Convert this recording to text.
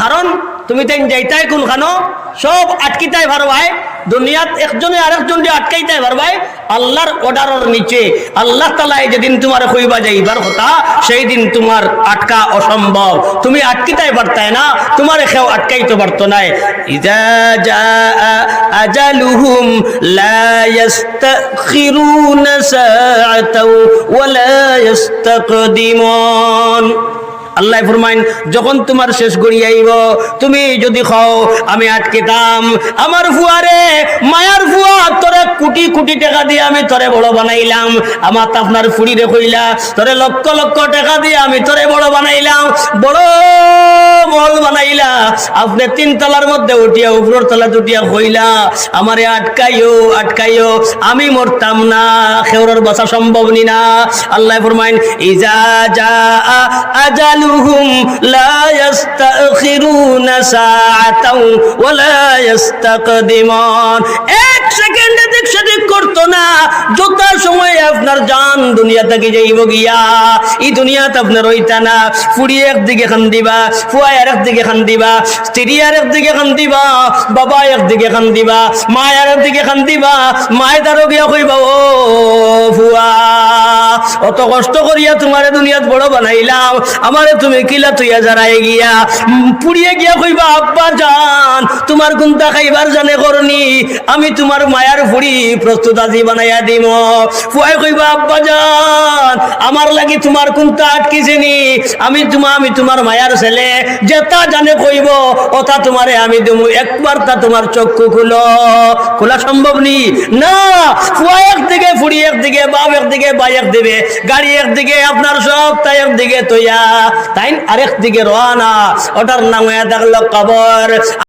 কারণ তুমি তাই যাইতাই কোনখানো সব আটকিতাই পারবাই, দুনিয়াত একজনে আরেকজন যে আটকাইতাই পারবাই আল্লাহর অর্ডারের নিচে। আল্লাহ তাআলা যেদিন তোমার কইবা যাইবার কথা সেই দিন তোমার আটকা অসম্ভব, তুমি আটকিতাই পারতাই না, তোমার কেউ আটকাইতে পারতো না। ইজা জাআ আজালুহুম লা ইস্তাখিরুনা সাআতাও ওয়া লা ইস্তাকদিমুন। আল্লাহ ফরমাইন যখন তোমার শেষ গড়ি আইব, তুমি যদি খাও আমি আটকেতাম, আমার ফুয়ারে মায়ার ফুয়া তোরে কোটি কোটি টাকা দিয়ে আমি তোরে বড় বানাইলাম, আমার আপনার ফুড়িরে কইলা তোরে লক্ষ লক্ষ টাকা দিয়ে আমি তোরে বড় বানাইলাম, বড় মল বানাইলা, আপনি 3 তলার মধ্যে উঠিয়া উপরের তলা উঠিয়া কইলা আমারে আটকাইও আটকাইও, আমি মরতাম না, খেউরের বাঁচা সম্ভব নি না। আল্লাহ ফরমাইন ইজা জাআ আজালুহুম লা ইস্তাখিরুনা সাআতাও ওয়া লা ইস্তাকদিমুন। এক সেকেন্ডে দিক সেদিক করতো না, যত সময় আপনার জান দুনিয়া থেকে যাইব গিয়া, এই দুনিয়াতে আপনার হইতা না। ফুড়ি একদিকে খান দিবা, ফুয়া একদিকে খান দিবা, স্ত্রী একদিকে খান দিবা, বাবা একদিকে খান দিবা, মা একদিকে খান দিবা, মায় তারও গিয়া কইবা ও ফুয়া অত কষ্ট করিয়া তোমারে দুনিয়াত বড় বানাইলাম, আমারে তুমি কিলা তুইয়া জানাই গিয়া পুড়িয়ে গিয়া কইবা আব্বা জান তোমার গুন্তা খাইবার জানে করনি, আমি তোমার মায়ার ফুড়ি প্রস্তুত আজি বানাইয়া দিম। ফুয়াই কইবা আব্বা জান আমার লাগি তোমার গুন্তা আটকিছেনি, আমি তোমার মায়ার ছেলে, যেটা জানে কইব ওটা তোমারে আমি দেবো, একবার তা তোমার চক্ষু খোলা সম্ভব নি না। ফুয়া একদিকে ফুড়ি একদিকে, বাপ একদিকে, ভাই একদিকে, গাড়ি একদিকে, আপনার সব তাই একদিকে তৈয়া তাই আরেক দিকে রওনা, ওটার নাম হয়ে থাকলো কবর।